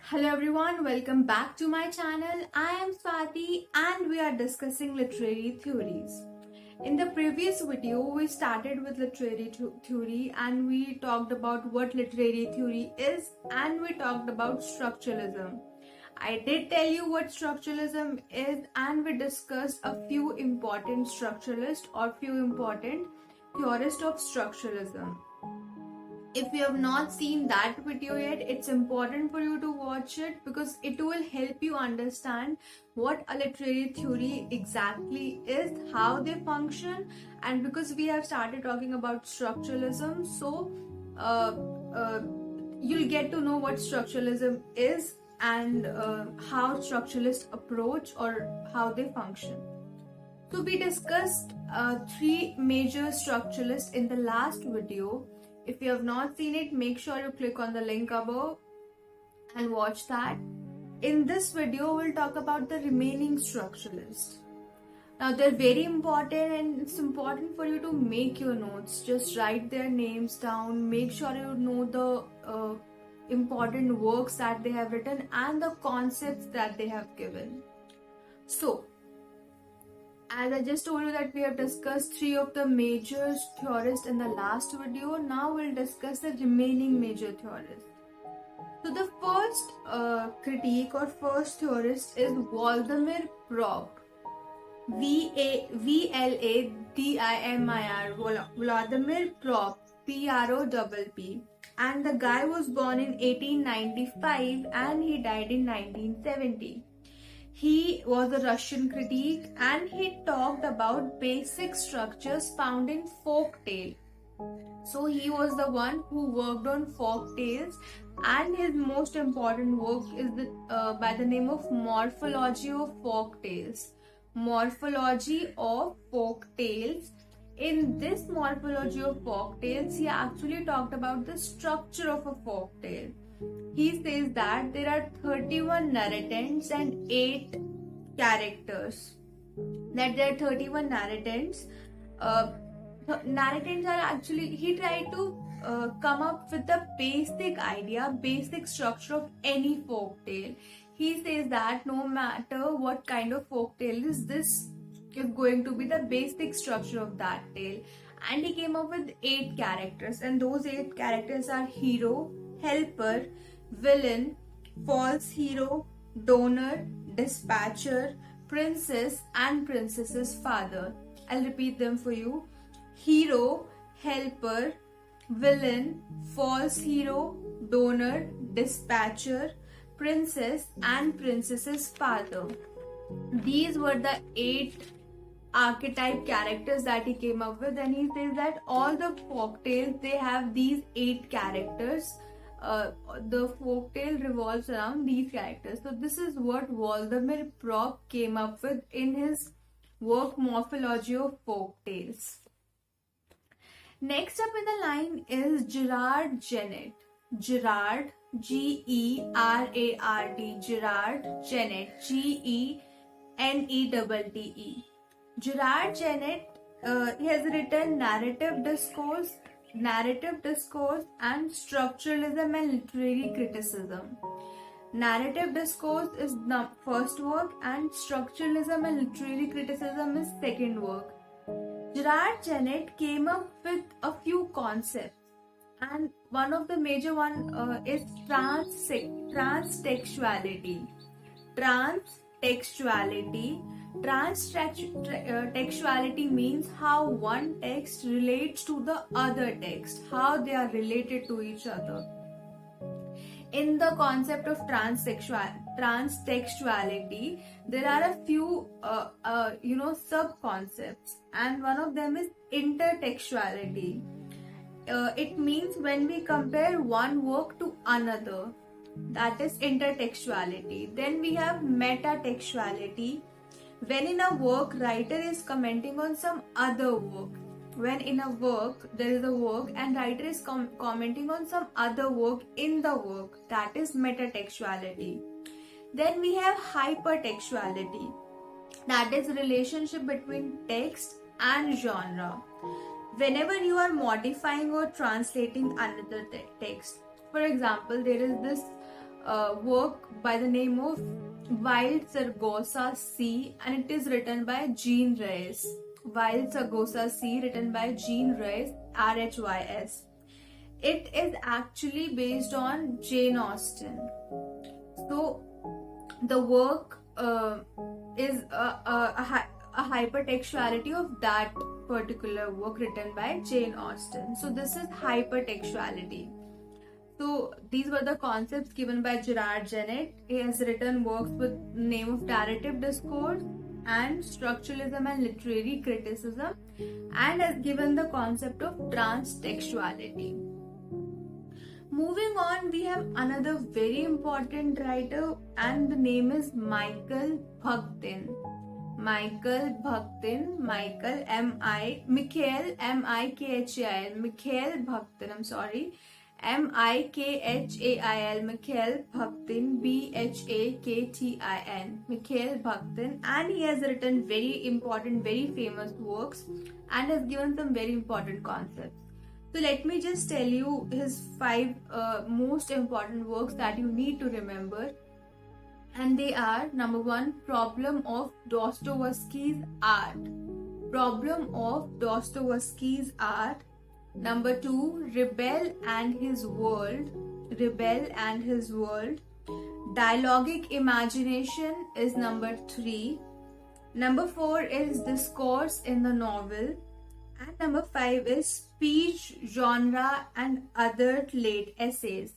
Hello everyone, welcome back to my channel. I am Swati and we are discussing literary theories. In the previous video, we started with literary theory and we talked about what literary theory is and we talked about structuralism. I did tell you what structuralism is and we discussed a few important structuralists or few important theorists of structuralism. If you have not seen that video yet, it's important for you to watch it because it will help you understand what a literary theory exactly is, how they function, and because we have started talking about structuralism, so you'll get to know what structuralism is and how structuralists approach or how they function. So we discussed three major structuralists in the last video. If you have not seen it, make sure you click on the link above and watch that. In this video, we'll talk about the remaining structuralists. Now, they're very important and it's important for you to make your notes. Just write their names down. Make sure you know the important works that they have written and the concepts that they have given. So, as I just told you that we have discussed three of the major theorists in the last video, now we'll discuss the remaining major theorists. So the first critique or first theorist is Vladimir Propp. V-L-A-D-I-M-I-R, Vladimir Propp, P-R-O-P-P. And the guy was born in 1895 and he died in 1970. He was a Russian critic and he talked about basic structures found in folk tale. So he was the one who worked on folk tales and his most important work is by the name of Morphology of folk tales. Morphology of folk tales. In this Morphology of folk tales, he actually talked about the structure of a folk tale. He says that there are 31 narratants and 8 characters. That there are 31 narratants. Narratants are actually, he tried to come up with the basic idea, basic structure of any folk tale. He says that no matter what kind of folk tale is, this is going to be the basic structure of that tale. And he came up with 8 characters, and those 8 characters are hero, helper, villain, false hero, donor, dispatcher, princess, and princess's father. I'll repeat them for you. Hero, helper, villain, false hero, donor, dispatcher, princess, and princess's father. These were the 8 archetype characters that he came up with, and he says that all the folktales, they have these 8 characters. The folktale revolves around these characters. So this is what Vladimir Propp came up with in his work Morphology of Folktales. Next up in the line is Gerard Genette. Gerard, G-E-R-A-R-D, Gerard Genette, G-E-N-E-T-T-E. Gerard Genette, he has written narrative discourse, and structuralism and literary criticism. Narrative discourse is the first work and structuralism and literary criticism is second work. Gerard Genette came up with a few concepts, and one of the major one is transtextuality. Transtextuality means how one text relates to the other text, how they are related to each other. In the concept of transtextuality, there are a few sub-concepts, and one of them is intertextuality. It means when we compare one work to another, that is intertextuality. Then we have metatextuality, when in a work writer is commenting on some other work. When in a work there is a work and writer is commenting on some other work in the work, that is metatextuality. Then we have hypertextuality, that is relationship between text and genre. Whenever you are modifying or translating another text, for example, there is this work by the name of Wild Sargasso Sea, and it is written by Jean Rhys. Wild Sargasso Sea, written by Jean Rhys, RHYS. It is actually based on Jane Austen. So the work is a hypertextuality of that particular work written by Jane Austen. So this is hypertextuality. So these were the concepts given by Gerard. Genette. He has written works with name of narrative discourse and structuralism and literary criticism, and has given the concept of transtextuality. Moving on, we have another very important writer, and the name is Mikhail Bakhtin. Mikhail Bakhtin, Mikhail M-I-K-H-A-I-L, Mikhail Bakhtin, I'm sorry, M-I-K-H-A-I-L, Mikhail Bakhtin, B-H-A-K-T-I-N, Mikhail Bakhtin, and he has written very important, very famous works, and has given some very important concepts. So let me just tell you his 5 most important works that you need to remember. And they are: number 1, Problem of Dostoevsky's Art. Problem of Dostoevsky's Art. Number 2, Rebel and His World. Rebel and His World. Dialogic Imagination is number 3. Number 4 is Discourse in the Novel. And number 5 is Speech, Genre and Other Late Essays.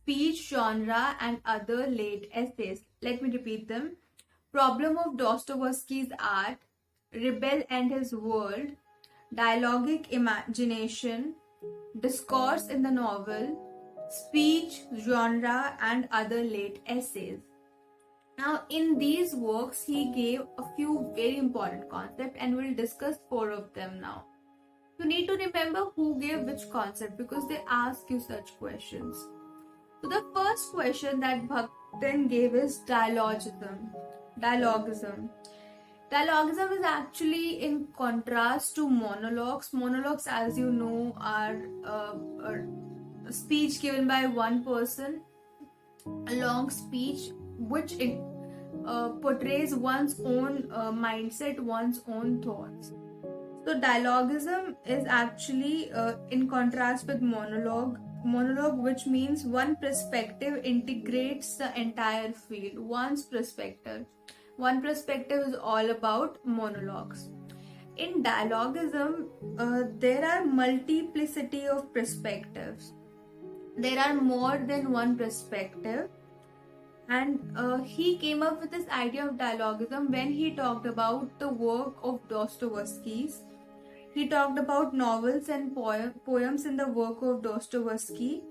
Speech, Genre and Other Late Essays. Let me repeat them. Problem of Dostoevsky's Art, Rebel and His World, Dialogic Imagination, Discourse in the Novel, Speech, Genre and Other Late Essays. Now, in these works, he gave a few very important concepts, and we'll discuss 4 of them now. You need to remember who gave which concept, because they ask you such questions. So the first question that Bhaktin gave is dialogism. Dialogism is actually in contrast to monologues. Monologues, as you know, are a speech given by one person, a long speech which portrays one's own mindset, one's own thoughts. So dialogism is actually in contrast with monologue, which means one perspective integrates the entire field. One perspective is all about monologues. In dialogism, there are multiplicity of perspectives. There are more than one perspective. And he came up with this idea of dialogism when he talked about the work of Dostoevsky's. He talked about novels and poems in the work of Dostoevsky,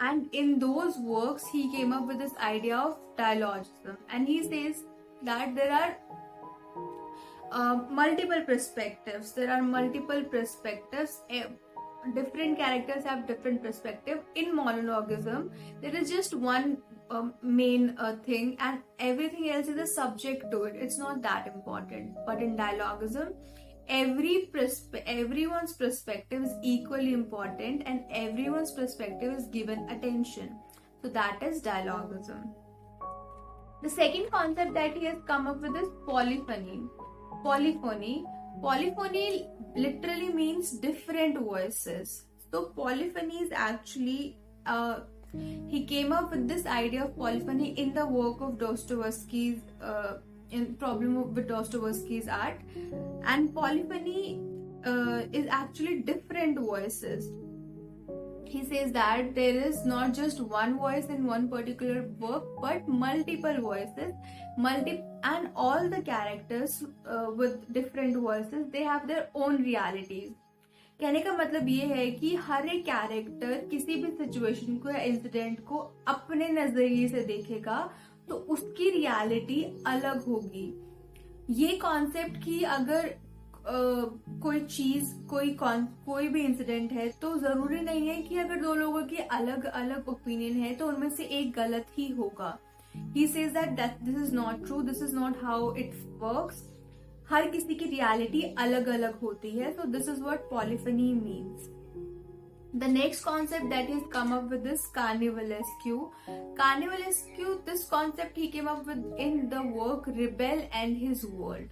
and in those works he came up with this idea of dialogism. And he says that there are multiple perspectives. Different characters have different perspective. In monologism, there is just one main thing, and everything else is a subject to it. It's not that important. But in dialogism, everyone's perspective is equally important, and everyone's perspective is given attention. So that is dialogism. The second concept that he has come up with is polyphony. Polyphony literally means different voices. So polyphony is actually he came up with this idea of polyphony in the work of Dostoevsky's in Problem with Dostoevsky's Art. And polyphony is actually different voices. He says that there is not just one voice in one particular work, but multiple voices, and all the characters with different voices, they have their own realities. कहने का मतलब ये है कि हर एक character किसी भी situation को या इंसिडेंट को अपने नजरिए से देखेगा, तो उसकी रियलिटी अलग होगी. ये कॉन्सेप्ट कि अगर कोई चीज कोई भी इंसिडेंट है, तो जरूरी नहीं है कि अगर 2 लोगों की अलग अलग ओपिनियन है तो उनमें से एक गलत ही होगा. He says that this is not true, this is not how it works. हर किसी की रियलिटी अलग अलग होती है. So this is what polyphony means. The next concept that he's come up with is Carnivalesque. Carnivalesque, this concept he came up with in the work Rebel and His World.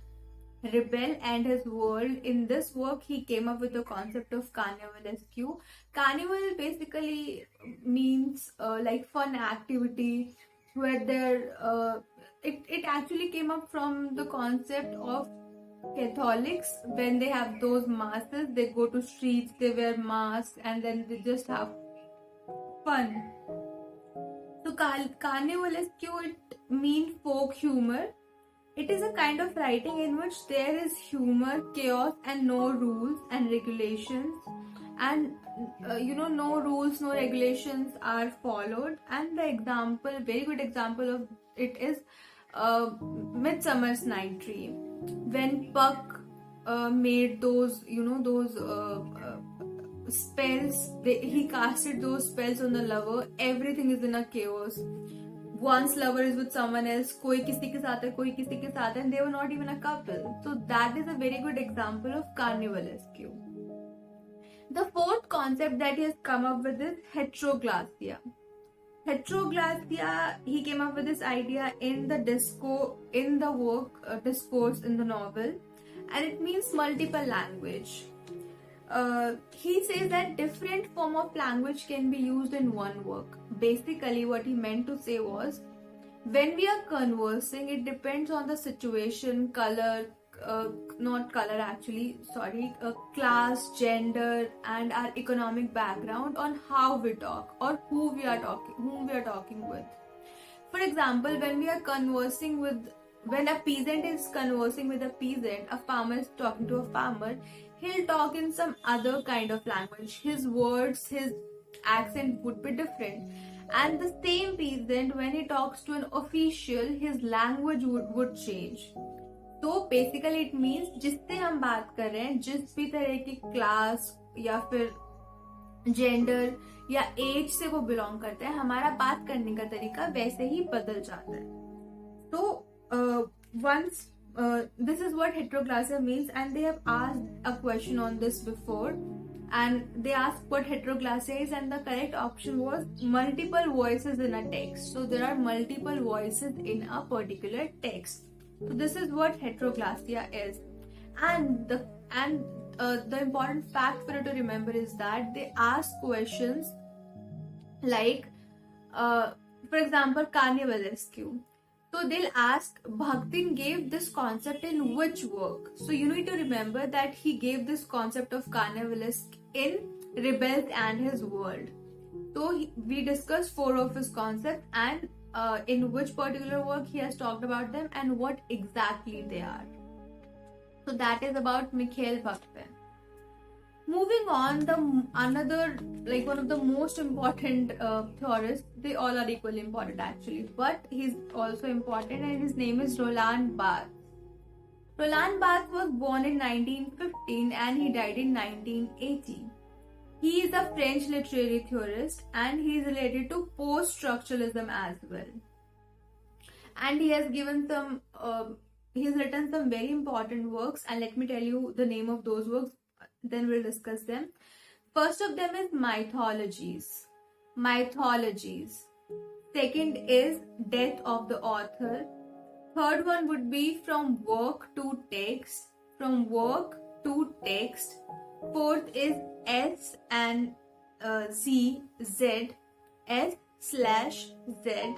Rebel and His World. In this work, he came up with the concept of Carnivalesque. Carnival basically means like fun activity where it actually came up from the concept of Catholics. When they have those masses, they go to streets, they wear masks, and then they just have fun. So Carnivalesque, it means folk humor. It is a kind of writing in which there is humor, chaos, and no rules and regulations. And no rules, no regulations are followed. And the example, very good example of it is Midsummer's Night Dream. When Puck made those, spells, he casted those spells on the lover. Everything is in a chaos. One's lover is with someone else, koi kisi ke saath hai, koi kisi ke saath hai, and they were not even a couple. So that is a very good example of Carnivalesque. The fourth concept that he has come up with is Hetroglossia. Hetroglossia, he came up with this idea in the work Discourse in the novel, and it means multiple language. He says that different form of language can be used in one work. Basically, what he meant to say was, when we are conversing, it depends on the situation, class, gender, and our economic background on how we talk or whom we are talking with. For example, when a peasant is conversing with a peasant, a farmer is talking to a farmer, he'll talk in some other kind of language. His words, his accent would be different. And the same peasant, when he talks to an official, his language would change. तो basically it means जिससे हम बात कर रहे हैं, जिस भी तरह की क्लास या फिर जेंडर या एज से वो बिलोंग करते हैं, हमारा बात करने का तरीका वैसे ही बदल जाता है. तो once this is what heteroglossia means, and they have asked a question on this before, and they asked what heteroglossia is, and the correct option was multiple voices in a text. So there are multiple voices in a particular text. So this is what heteroglossia is, and the important fact for you to remember is that they ask questions like, for example, Carnivalesque. So they'll ask, Bhaktin gave this concept in which work? So you need to remember that he gave this concept of Carnivalesque in Rebel and His World. So we discussed 4 of his concepts, and in which particular work he has talked about them and what exactly they are. So that is about Mikhail Bakhtin. Moving on, one of the most important theorists, they all are equally important actually, but he's also important, and his name is Roland Barthes. Roland Barthes was born in 1915 and he died in 1980. He is a French literary theorist, and he is related to post-structuralism as well. And he has written some very important works, and let me tell you the name of those works, then we'll discuss them. First of them is Mythologies. Second is Death of the Author. Third one would be From Work to Text. Fourth is S and Z, S/Z.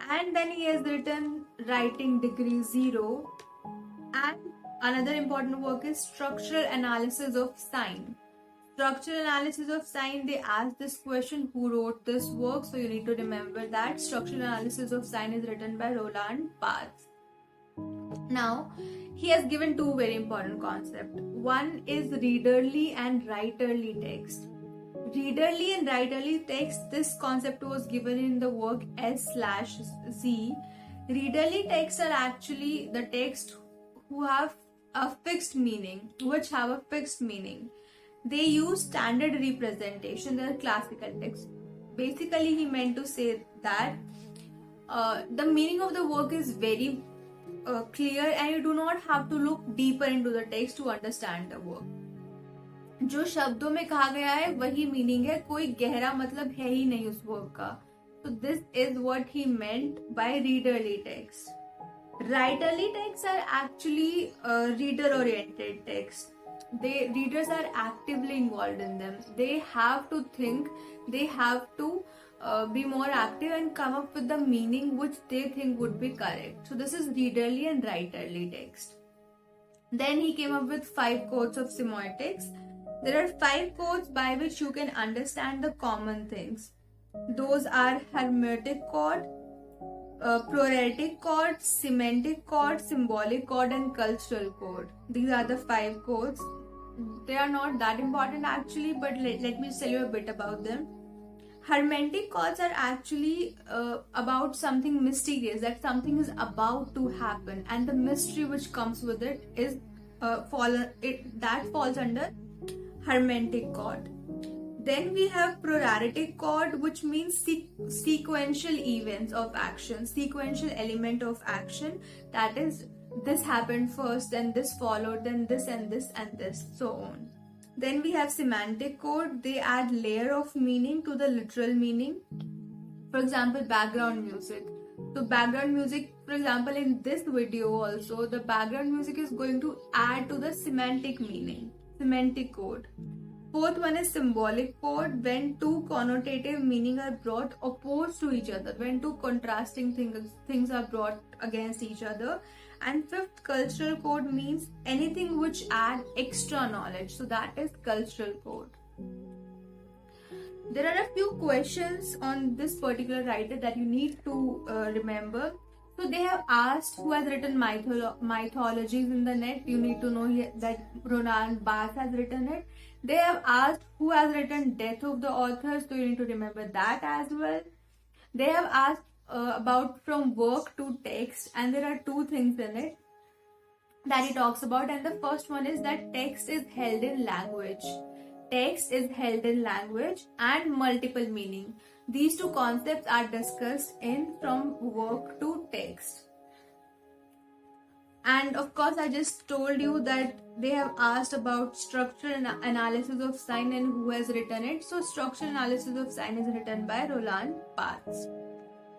And then he has written Writing Degree 0. And another important work is Structural Analysis of Sign. Structural Analysis of Sign, they asked this question, who wrote this work? So you need to remember that Structural Analysis of Sign is written by Roland Barthes. Now, he has given 2 very important concepts. One is readerly and writerly text. Readerly and writerly text, this concept was given in the work S/Z. Readerly texts are actually the texts which have a fixed meaning. They use standard representation, they are classical texts. Basically, he meant to say that the meaning of the work is very clear, and you do not have to look deeper into the text to understand the work. जो शब्दों में कहा गया है वही meaning है, कोई गहरा मतलब है ही नहीं उस वर्क का. So this is what he meant by readerly text. Writerly texts are actually reader-oriented texts. Readers are actively involved in them. They have to think. They have to be more active and come up with the meaning which they think would be correct. So this is readerly and writerly text. Then he came up with 5 codes of semiotics. There are 5 codes by which you can understand the common things. Those are hermeneutic code, proetic code, semantic code, symbolic code, and cultural code. These are the 5 codes. They are not that important actually, but let me tell you a bit about them. Hermeneutic codes are actually about something mysterious, that something is about to happen, and the mystery which comes with it is that falls under hermeneutic code. Then we have proraretic chord, which means sequential events of action, sequential element of action. That is, this happened first, then this followed, then this and this and this, so on. Then we have semantic code. They add layer of meaning to the literal meaning. For example, background music. So background music, for example, in this video also, the background music is going to add to the semantic meaning, semantic code. Fourth one is symbolic code, when two connotative meaning are brought opposed to each other, when two contrasting things are brought against each other. And fifth, cultural code means anything which add extra knowledge. So that is cultural code. There are a few questions on this particular writer that you need to remember. So they have asked who has written mythologies in the net. You need to know that Roland Barthes has written it. They have asked who has written Death of the Author, so you need to remember that as well. They have asked about from work to text, and there are 2 things in it that he talks about, and the first one is that text is held in language. Text is held in language and multiple meaning. These 2 concepts are discussed in from work to text. And of course, I just told you that they have asked about structural analysis of sign and who has written it. So structural analysis of sign is written by Roland Barthes.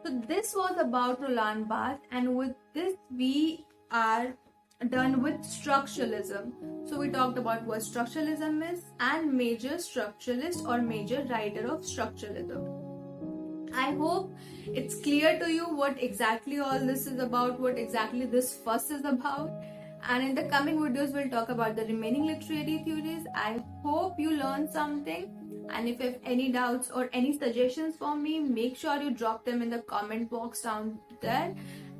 So this was about Roland Barthes, and with this we are done with structuralism. So we talked about what structuralism is and major structuralist or major writer of structuralism. I hope it's clear to you what exactly all this is about, what exactly this fuss is about. And in the coming videos, we'll talk about the remaining literary theories. I hope you learned something. And if you have any doubts or any suggestions for me, make sure you drop them in the comment box down there.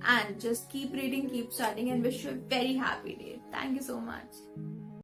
And just keep reading, keep studying, and wish you a very happy day. Thank you so much.